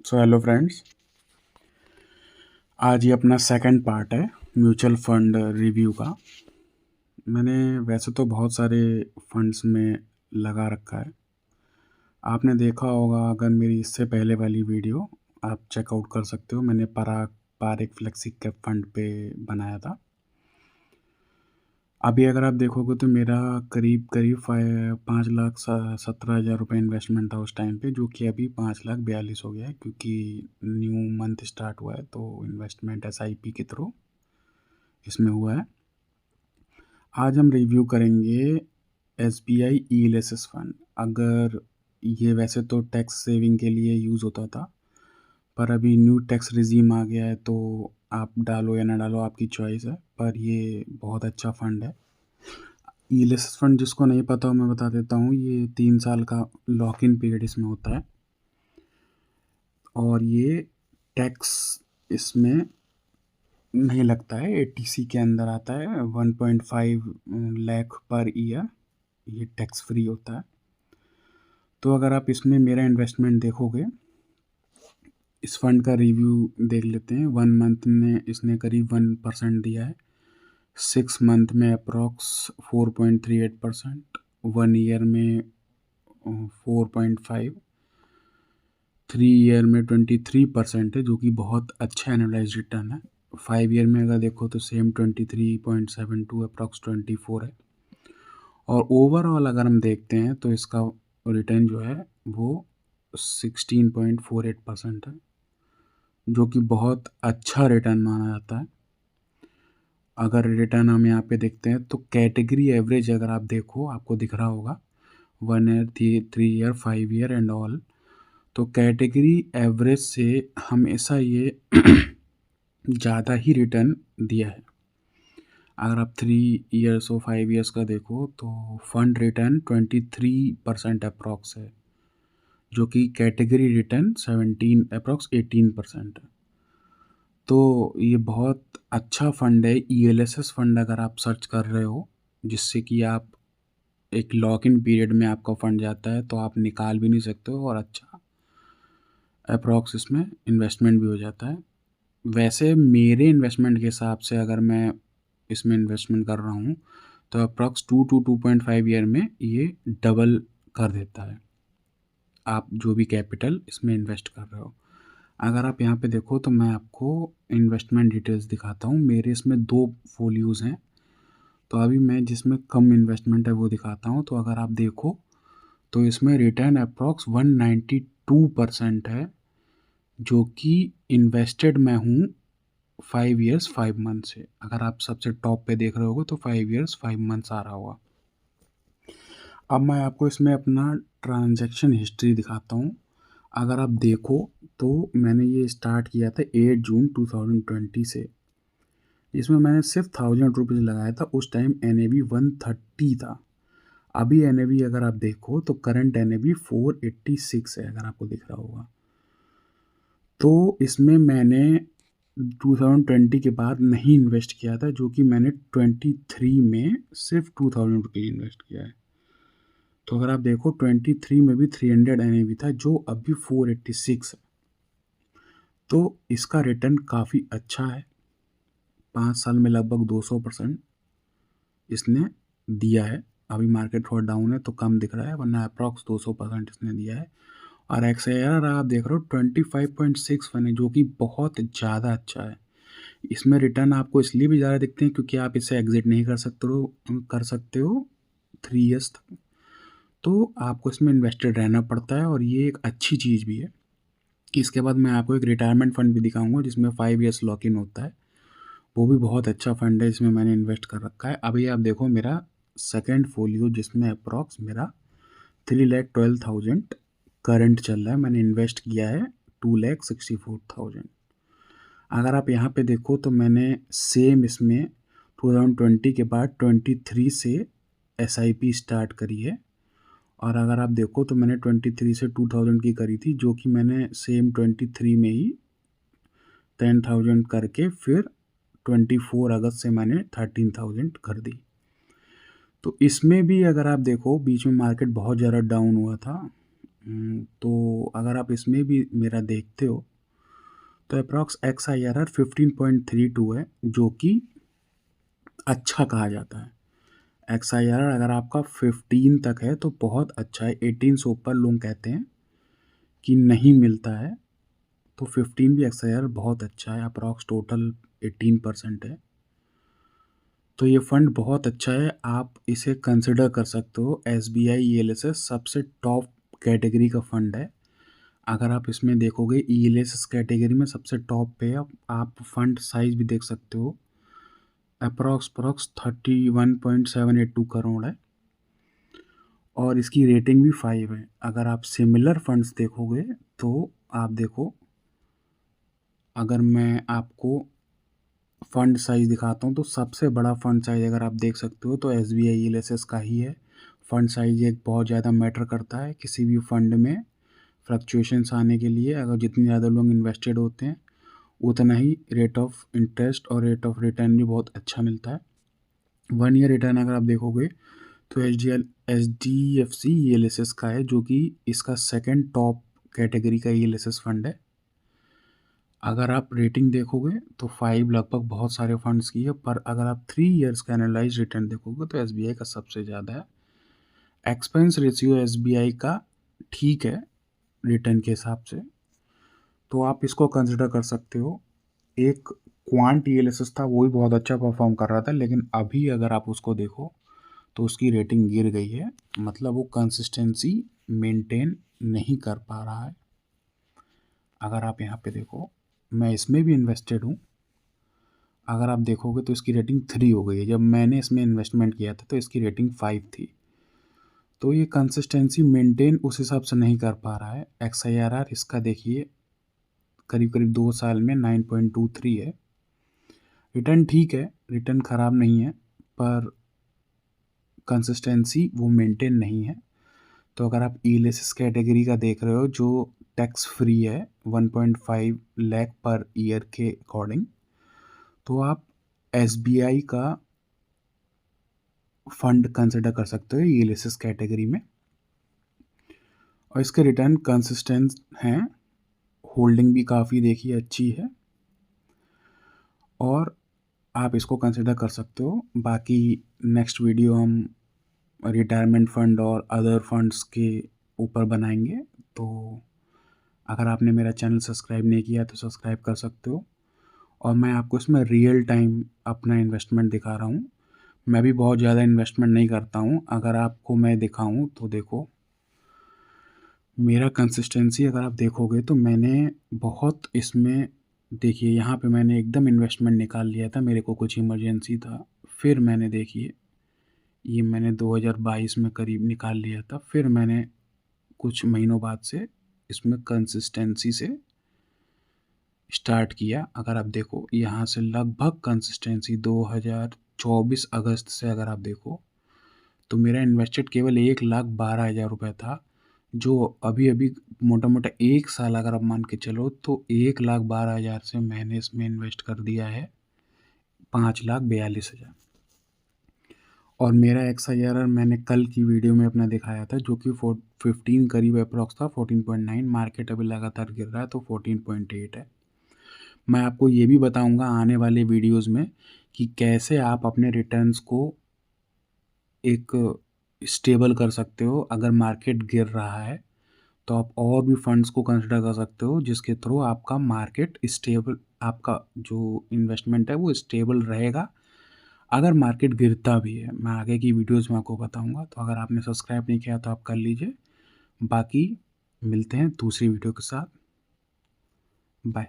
So hello friends, आज ये अपना सेकंड पार्ट है म्यूचुअल फंड रिव्यू का। मैंने वैसे तो बहुत सारे फंड्स में लगा रखा है। आपने देखा होगा, अगर मेरी इससे पहले वाली वीडियो आप चेकआउट कर सकते हो। मैंने पारेख फ्लेक्सी कैप फंड पे बनाया था। अभी अगर आप देखोगे तो मेरा करीब करीब 5,17,000 रुपये इन्वेस्टमेंट था उस टाइम पे, जो कि अभी 5,42,000 हो गया है, क्योंकि न्यू मंथ स्टार्ट हुआ है तो इन्वेस्टमेंट SIP के थ्रू इसमें हुआ है। आज हम रिव्यू करेंगे SBI ELSS फंड। अगर ये वैसे तो टैक्स सेविंग के लिए यूज़ होता था, पर अभी न्यू टैक्स रिजीम आ गया है, तो आप डालो या ना डालो आपकी चॉइस है, पर ये बहुत अच्छा फंड है। ELSS फंड जिसको नहीं पता हो मैं बता देता हूँ, ये 3 साल का लॉक इन पीरियड इसमें होता है और ये टैक्स इसमें नहीं लगता है। ATC के अंदर आता है। 1.5 लाख पर ईयर ये टैक्स फ्री होता है। तो अगर आप इसमें मेरा इन्वेस्टमेंट देखोगे, इस फंड का रिव्यू देख लेते हैं। 1 मंथ में इसने करीब 1% दिया है, 6 मंथ में अप्रॉक्स 4.38%, 1 ईयर में 4.5, 3 ईयर में 23% है, जो कि बहुत अच्छा एनुअलाइज रिटर्न है। 5 ईयर में अगर देखो तो सेम 23.72 अप्रॉक्स 24 है। और ओवरऑल अगर हम देखते हैं तो इसका रिटर्न जो है वो 16.48% है, जो कि बहुत अच्छा रिटर्न माना जाता है। अगर रिटर्न हम यहाँ पे देखते हैं तो कैटेगरी एवरेज अगर आप देखो, आपको दिख रहा होगा 1 year, 3 year, 5 year and all. तो कैटेगरी एवरेज से हमेशा ये ज़्यादा ही रिटर्न दिया है। अगर आप 3 ईयर्स और 5 ईयर्स का देखो तो फंड रिटर्न 23% अप्रॉक्स है, जो कि कैटेगरी रिटर्न 17 अप्रॉक्स 18% है। तो ये बहुत अच्छा फंड है। ELSS फंड अगर आप सर्च कर रहे हो, जिससे कि आप एक लॉक इन पीरियड में आपका फंड जाता है तो आप निकाल भी नहीं सकते हो और अच्छा अप्रॉक्स इसमें इन्वेस्टमेंट भी हो जाता है। वैसे मेरे इन्वेस्टमेंट के हिसाब से अगर मैं इसमें इन्वेस्टमेंट कर रहा हूँ तो अप्रॉक्स 2 to 2.5 ईयर में ये डबल कर देता है, आप जो भी कैपिटल इसमें इन्वेस्ट कर रहे हो। अगर आप यहाँ पे देखो तो मैं आपको इन्वेस्टमेंट डिटेल्स दिखाता हूँ। मेरे इसमें 2 फोलियोज़ हैं, तो अभी मैं जिसमें कम इन्वेस्टमेंट है वो दिखाता हूँ। तो अगर आप देखो तो इसमें रिटर्न अप्रॉक्स 192% है, जो कि इन्वेस्टेड मैं हूँ 5 ईयर्स 5 मंथ से। अगर आप सबसे टॉप पे देख रहे होगे तो 5 ईयर्स 5 मंथ्स आ रहा होगा। अब मैं आपको इसमें अपना ट्रांजैक्शन हिस्ट्री दिखाता हूँ। अगर आप देखो तो मैंने ये स्टार्ट किया था 8 जून 2020 से, जिसमें मैंने सिर्फ 1000 रुपीज़ लगाया था। उस टाइम NAV 130 था। अभी NAV अगर आप देखो तो करंट NAV 486 है, अगर आपको दिख रहा होगा। तो इसमें मैंने 2020 के बाद नहीं इन्वेस्ट किया था, जो कि मैंने 23 में सिर्फ 2000 रुपये इन्वेस्ट किया है। तो अगर आप देखो 23 में भी 300 NAV था, जो अभी 486 है। तो इसका रिटर्न काफ़ी अच्छा है। 5 साल में लगभग 200% इसने दिया है। अभी मार्केट थोड़ा डाउन है तो कम दिख रहा है, वरना अप्रॉक्स 200% इसने दिया है। और XAR आप देख रहे हो 25.61 है, जो कि बहुत ज़्यादा अच्छा है। इसमें रिटर्न आपको इसलिए भी ज़्यादा दिखते हैं क्योंकि आप इसे एग्जिट नहीं कर सकते हो 3 ईयर्स तक। तो आपको इसमें इन्वेस्टेड रहना पड़ता है और ये एक अच्छी चीज़ भी है। इसके बाद मैं आपको एक रिटायरमेंट फंड भी दिखाऊंगा जिसमें 5 ईयर्स लॉक इन होता है। वो भी बहुत अच्छा फंड है, इसमें मैंने इन्वेस्ट कर रखा है। अभी आप देखो मेरा सेकंड फोलियो, जिसमें अप्रॉक्स मेरा 3,12,000 करंट चल रहा है। मैंने इन्वेस्ट किया है 2,64,000। अगर आप यहाँ पे देखो तो मैंने सेम इसमें 2020 के बाद 23 से SIP स्टार्ट करी है। और अगर आप देखो तो मैंने 23 से 2000 की करी थी, जो कि मैंने सेम 23 में ही 10,000 करके फिर 24 अगस्त से मैंने 13,000 कर दी। तो इसमें भी अगर आप देखो बीच में मार्केट बहुत ज़्यादा डाउन हुआ था, तो अगर आप इसमें भी मेरा देखते हो तो अप्रॉक्स XIRR 15.32 है, जो कि अच्छा कहा जाता है। XIRR अगर आपका 15 तक है तो बहुत अच्छा है। 18 से ऊपर लोग कहते हैं कि नहीं मिलता है, तो 15 भी XIRR बहुत अच्छा है। अप्रॉक्स टोटल 18% है, तो ये फंड बहुत अच्छा है। आप इसे कंसिडर कर सकते हो। SBI ELSS सबसे टॉप कैटेगरी का फंड है। अगर आप इसमें देखोगे ELSS कैटेगरी में सबसे टॉप पे है। आप फंड साइज भी देख सकते हो, अप्रॉक्स 31.782 करोड़ है और इसकी रेटिंग भी 5 है। अगर आप सिमिलर फंड्स देखोगे तो आप देखो, अगर मैं आपको फंड साइज़ दिखाता हूँ तो सबसे बड़ा फंड साइज़ अगर आप देख सकते हो तो SBI ELSS का ही है। फंड साइज़ एक बहुत ज़्यादा मैटर करता है किसी भी फंड में फ्लक्चुएशंस आने के लिए। अगर जितने ज़्यादा लोग इन्वेस्टेड होते हैं उतना ही रेट ऑफ इंटरेस्ट और रेट ऑफ रिटर्न भी बहुत अच्छा मिलता है। 1 ईयर रिटर्न अगर आप देखोगे तो HDFC ELSS का है, जो कि इसका सेकंड टॉप कैटेगरी का ELSS फंड है। अगर आप रेटिंग देखोगे तो 5 लगभग बहुत सारे फंड्स की है, पर अगर आप 3 इयर्स का एनालाइज रिटर्न देखोगे तो SBI का सबसे ज़्यादा है। एक्सपेंस रेशियो SBI का ठीक है रिटर्न के हिसाब से, तो आप इसको कंसिडर कर सकते हो। एक क्वांट ELSS था, वो भी बहुत अच्छा परफॉर्म कर रहा था, लेकिन अभी अगर आप उसको देखो तो उसकी रेटिंग गिर गई है। मतलब वो कंसिस्टेंसी मेंटेन नहीं कर पा रहा है। अगर आप यहाँ पे देखो, मैं इसमें भी इन्वेस्टेड हूँ। अगर आप देखोगे तो इसकी रेटिंग 3 हो गई है। जब मैंने इसमें इन्वेस्टमेंट किया था तो इसकी रेटिंग 5 थी। तो ये कंसिस्टेंसी मेंटेन उस हिसाब से नहीं कर पा रहा है। XIRR इसका देखिए करीब करीब 2 साल में 9.23 है। रिटर्न ठीक है, रिटर्न ख़राब नहीं है, पर कंसिस्टेंसी वो मेंटेन नहीं है। तो अगर आप ELSS कैटेगरी का देख रहे हो जो टैक्स फ्री है 1.5 लाख पर ईयर के अकॉर्डिंग, तो आप SBI का फंड कंसिडर कर सकते हो ELSS कैटेगरी में। और इसके रिटर्न कंसिस्टेंट हैं, होल्डिंग भी काफ़ी देखिए अच्छी है, और आप इसको कंसिडर कर सकते हो। बाकी नेक्स्ट वीडियो हम रिटायरमेंट फ़ंड और अदर फंड्स के ऊपर बनाएंगे। तो अगर आपने मेरा चैनल सब्सक्राइब नहीं किया तो सब्सक्राइब कर सकते हो। और मैं आपको इसमें रियल टाइम अपना इन्वेस्टमेंट दिखा रहा हूँ। मैं भी बहुत ज़्यादा इन्वेस्टमेंट नहीं करता हूँ। अगर आपको मैं दिखाऊँ तो देखो, मेरा कंसिस्टेंसी अगर आप देखोगे तो मैंने बहुत इसमें देखिए, यहाँ पे मैंने एकदम इन्वेस्टमेंट निकाल लिया था, मेरे को कुछ इमरजेंसी था। फिर मैंने देखिए, ये मैंने 2022 में करीब निकाल लिया था। फिर मैंने कुछ महीनों बाद से इसमें कंसिस्टेंसी से स्टार्ट किया। अगर आप देखो यहाँ से लगभग कंसिस्टेंसी 2024 अगस्त से अगर आप देखो तो मेरा इन्वेस्टेड केवल 1,12,000 रुपये था, जो अभी अभी मोटा मोटा 1 साल अगर आप मान के चलो तो 1,12,000 से मैंने इसमें इन्वेस्ट कर दिया है 5,42,000। और मेरा XIRR मैंने कल की वीडियो में अपना दिखाया था, जो कि 15 करीब अप्रॉक्स था, 14.9। मार्केट अभी लगातार गिर रहा है तो 14.8 है। मैं आपको ये भी बताऊंगा आने वाले वीडियोस में कि कैसे आप अपने रिटर्न्स को एक स्टेबल कर सकते हो। अगर मार्केट गिर रहा है तो आप और भी फंड्स को कंसिडर कर सकते हो, जिसके थ्रू आपका मार्केट स्टेबल, आपका जो इन्वेस्टमेंट है वो स्टेबल रहेगा। अगर मार्केट गिरता भी है, मैं आगे की वीडियोस में आपको बताऊंगा। तो अगर आपने सब्सक्राइब नहीं किया तो आप कर लीजिए। बाकी मिलते हैं दूसरी वीडियो के साथ। बाय।